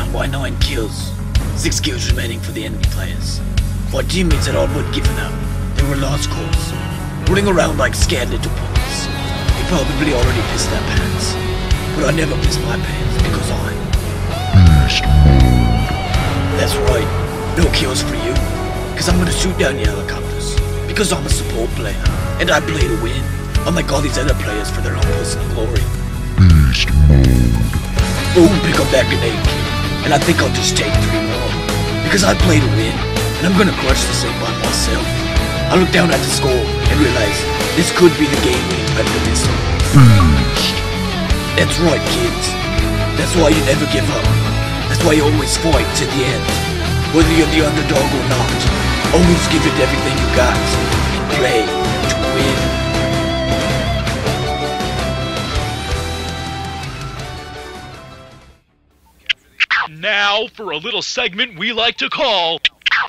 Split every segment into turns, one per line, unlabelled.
down by 9 kills. 6 kills remaining for the enemy players. My teammates had all but given up. They were lost calls, running around like scared little puppies. They probably already pissed their pants. But I never pissed my pants because I'm Beast Mode. That's right, no kills for you. Cause I'm gonna shoot down your helicopters. Because I'm a support player, and I play to win. Unlike all these other players for their own personal glory. Beast Mode. Boom, pick up that grenade, kid. And I think I'll just take 3 more. Because I play to win, and I'm gonna crush this thing by myself. I look down at the score and realize this could be the game we better than this one. That's right, kids. That's why you never give up. That's why you always fight to the end. Whether you're the underdog or not, always give it everything you got and play to win.
Now for a little segment we like to call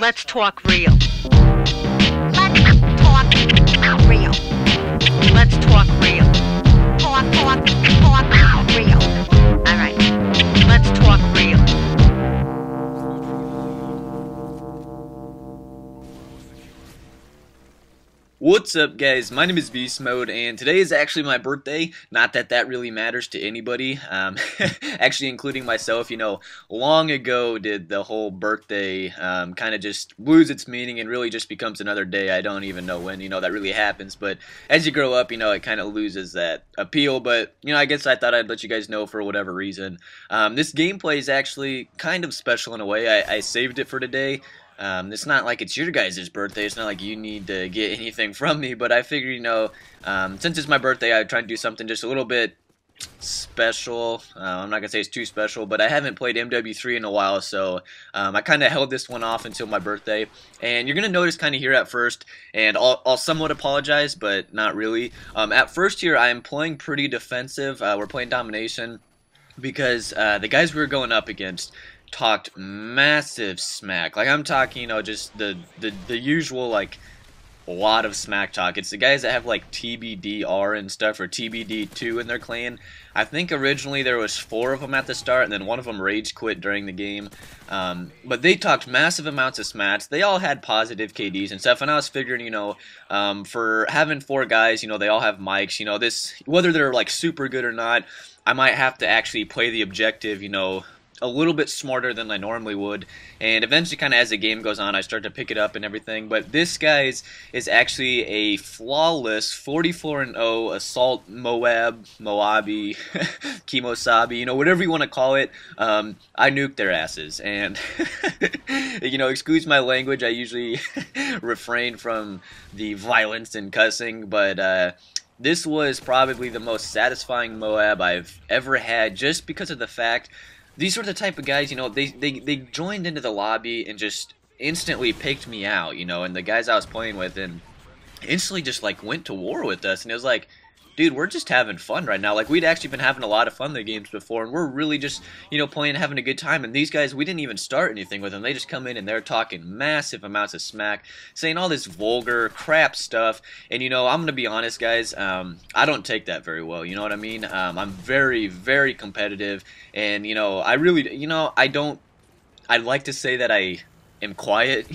Let's Talk Real. Let's talk real. Let's talk real. Talk real. Alright. Let's talk real.
What's up, guys? My name is Beast Mode, and today is actually my birthday. Not that that really matters to anybody, actually including myself. You know, long ago did the whole birthday kind of just lose its meaning and really just becomes another day. I don't even know when, that really happens, but as you grow up, it kind of loses that appeal. But, I guess I thought I'd let you guys know for whatever reason. This gameplay is actually kind of special in a way. I saved it for today. It's not like it's your guys' birthday. It's not like you need to get anything from me, but I figured, since it's my birthday, I'd try to do something just a little bit special. I'm not going to say it's too special, but I haven't played MW3 in a while, so I kind of held this one off until my birthday. And you're going to notice kind of here at first, and I'll somewhat apologize, but not really. At first here, I'm playing pretty defensive. We're playing domination because the guys we were going up against talked massive smack. Like, I'm talking, just the usual, like, a lot of smack talk. It's the guys that have, like, TBDR and stuff, or TBD2 in their clan. I think originally there was 4 of them at the start, and then one of them rage quit during the game. But they talked massive amounts of smats. They all had positive KDs and stuff, and I was figuring, for having 4 guys, they all have mics, this, whether they're, like, super good or not, I might have to actually play the objective, a little bit smarter than I normally would, and eventually kind of as the game goes on I start to pick it up and everything. But this guy's is actually a flawless 44-0 assault MOAB, Kemosabe, whatever you want to call it. I nuked their asses, and excuse my language, I usually refrain from the violence and cussing, but this was probably the most satisfying MOAB I've ever had, just because of the fact these were the type of guys, they joined into the lobby and just instantly picked me out, and the guys I was playing with, and instantly just, like, went to war with us, and it was like, dude, we're just having fun right now. Like, we'd actually been having a lot of fun in the games before, and we're really just, playing and having a good time. And these guys, we didn't even start anything with them. They just come in and they're talking massive amounts of smack, saying all this vulgar crap stuff. And, I'm going to be honest, guys, I don't take that very well. You know what I mean? I'm very, very competitive. And, I really, I'd like to say that I am quiet,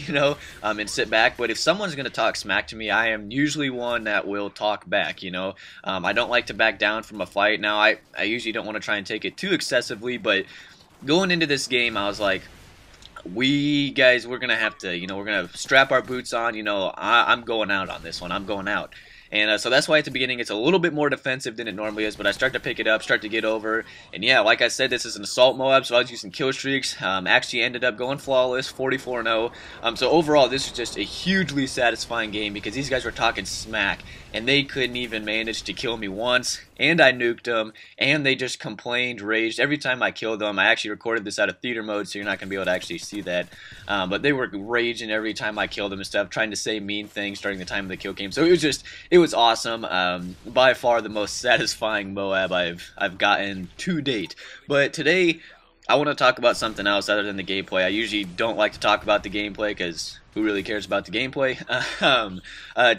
and sit back, but if someone's going to talk smack to me, I am usually one that will talk back, I don't like to back down from a fight. Now, I usually don't want to try and take it too excessively, but going into this game, I was like, we're going to have to, we're going to strap our boots on, I'm going out on this one, I'm going out. And so that's why at the beginning it's a little bit more defensive than it normally is, but I start to pick it up, start to get over. And yeah, like I said, this is an assault MOAB, so I was using kill streaks. Actually ended up going flawless, 44-0. So overall, this was just a hugely satisfying game because these guys were talking smack, and they couldn't even manage to kill me once. And I nuked them, and they just complained, raged every time I killed them. I actually recorded this out of theater mode, so you're not going to be able to actually see that. But they were raging every time I killed them and stuff, trying to say mean things during the time of the kill cam. So it was awesome. By far the most satisfying MOAB I've gotten to date. But today, I want to talk about something else other than the gameplay. I usually don't like to talk about the gameplay because who really cares about the gameplay?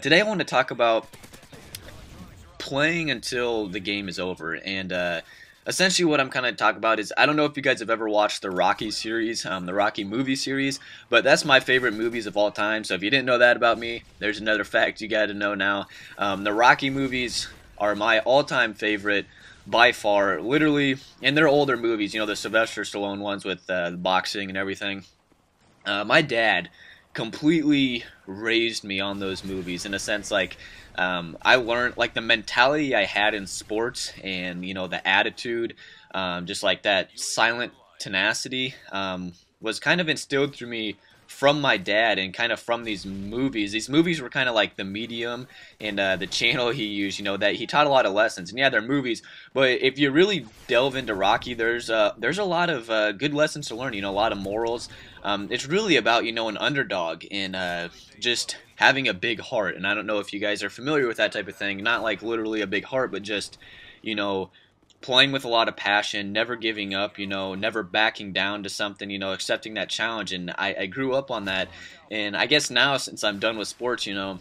Today I want to talk about playing until the game is over, and essentially what I'm kind of talking about is I don't know if you guys have ever watched the Rocky series, the Rocky movie series, but that's my favorite movies of all time. So if you didn't know that about me, there's another fact you got to know now. The Rocky movies are my all-time favorite by far, literally, and they're older movies, you know, the Sylvester Stallone ones with the boxing and everything. My dad completely raised me on those movies in a sense, like I learned like the mentality I had in sports, and you know the attitude, just like that silent tenacity, was kind of instilled through me from my dad and kind of from these movies. These movies were kind of like the medium and the channel he used, you know, that he taught a lot of lessons. And yeah, they're movies, but if you really delve into Rocky, there's a lot of good lessons to learn, you know, a lot of morals. It's really about, you know, an underdog and just having a big heart. And I don't know if you guys are familiar with that type of thing, not like literally a big heart, but just, you know, playing with a lot of passion, never giving up, you know, never backing down to something, you know, accepting that challenge. And I grew up on that. And I guess now, since I'm done with sports, you know,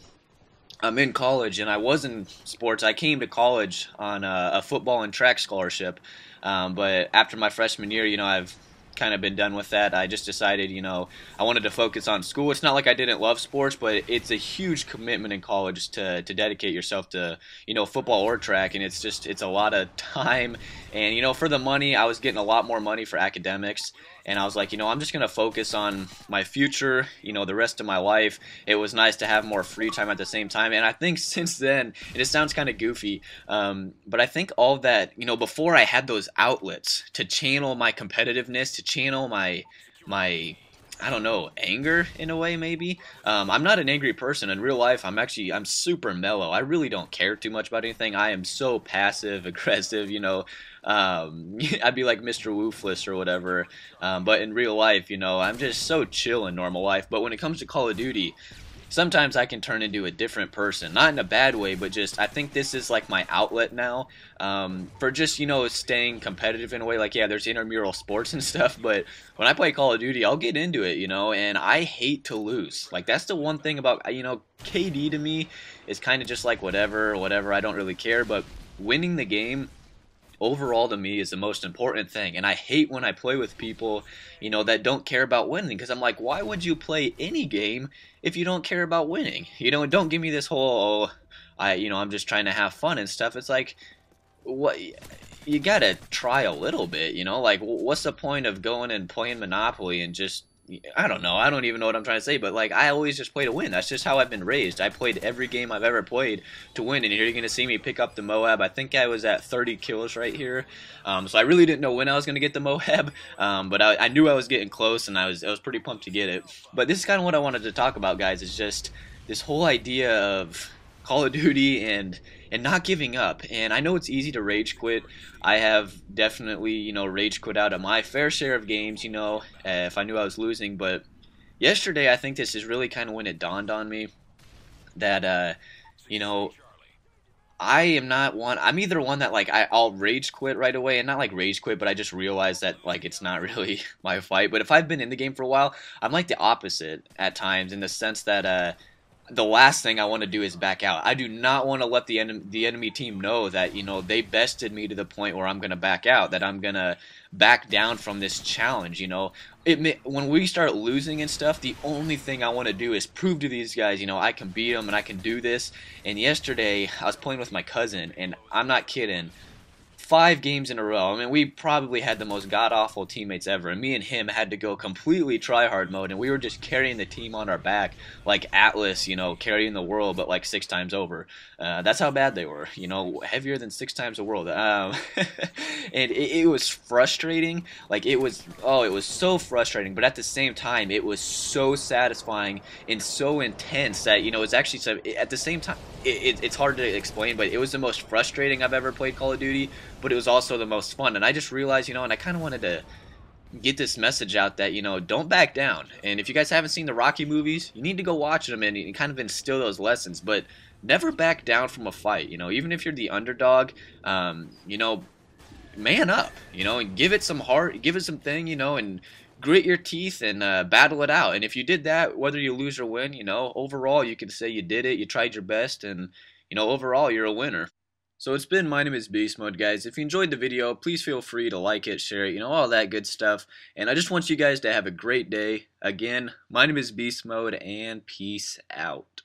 I'm in college, and I was in sports. I came to college on a football and track scholarship. But after my freshman year, you know, I've kind of been done with that. I just decided, you know, I wanted to focus on school. It's not like I didn't love sports, but it's a huge commitment in college to dedicate yourself to, you know, football or track, and it's a lot of time. And you know, for the money, I was getting a lot more money for academics, and I was like, you know, I'm just gonna focus on my future, you know, the rest of my life. It was nice to have more free time at the same time, and I think since then, and it sounds kind of goofy, but I think all of that, you know, before I had those outlets to channel my competitiveness, to channel my I don't know, anger in a way, maybe. I'm not an angry person in real life. I'm super mellow. I really don't care too much about anything. I am so passive aggressive, you know. I'd be like Mr. Woofless or whatever. But in real life, you know, I'm just so chill in normal life. But when it comes to Call of Duty, sometimes I can turn into a different person. Not in a bad way, but just I think this is like my outlet now, for just, you know, staying competitive in a way. Like, yeah, there's intramural sports and stuff, but when I play Call of Duty, I'll get into it, you know, and I hate to lose. Like, that's the one thing about, you know, KD to me is kind of just like whatever, I don't really care, but winning the game overall to me is the most important thing. And I hate when I play with people, you know, that don't care about winning, because I'm like, why would you play any game if you don't care about winning? You know, and don't give me this whole, you know, I'm just trying to have fun and stuff. It's like, what, you gotta try a little bit, you know, like what's the point of going and playing Monopoly and just, I don't know. I don't even know what I'm trying to say, but like I always just play to win. That's just how I've been raised. I played every game I've ever played to win, and here you're going to see me pick up the MOAB. I think I was at 30 kills right here. So I really didn't know when I was going to get the MOAB, but I knew I was getting close, and I was pretty pumped to get it. But this is kind of what I wanted to talk about, guys, is just this whole idea of Call of Duty and not giving up. And I know it's easy to rage quit. I have definitely, you know, rage quit out of my fair share of games, you know, if I knew I was losing. But yesterday, I think this is really kind of when it dawned on me that, you know, I'm either one that like I'll rage quit right away, and not like rage quit, but I just realize that like it's not really my fight. But if I've been in the game for a while, I'm like the opposite at times, in the sense that the last thing I want to do is back out. I do not want to let the enemy team know that, you know, they bested me to the point where I'm going to back out, that I'm going to back down from this challenge, you know. When we start losing and stuff, the only thing I want to do is prove to these guys, you know, I can beat them and I can do this. And yesterday, I was playing with my cousin, and I'm not kidding, 5 games in a row. I mean, we probably had the most god-awful teammates ever, and me and him had to go completely try-hard mode, and we were just carrying the team on our back like Atlas, you know, carrying the world, but like 6 times over. That's how bad they were, you know, heavier than 6 times the world. And it was frustrating. Like, it was so frustrating, but at the same time, it was so satisfying and so intense that, you know, it's actually, at the same time, it's hard to explain, but it was the most frustrating I've ever played Call of Duty, but it was also the most fun. And I just realized, you know, and I kind of wanted to get this message out that, you know, don't back down. And if you guys haven't seen the Rocky movies, you need to go watch them and kind of instill those lessons, but never back down from a fight. You know, even if you're the underdog, you know, man up, you know, and give it some heart, give it some thing, you know, and grit your teeth and battle it out. And if you did that, whether you lose or win, you know, overall you can say you did it, you tried your best, and, you know, overall you're a winner. So it's been My Name is Beast Mode, guys. If you enjoyed the video, please feel free to like it, share it, all that good stuff. And I just want you guys to have a great day. Again, my name is Beast Mode, and peace out.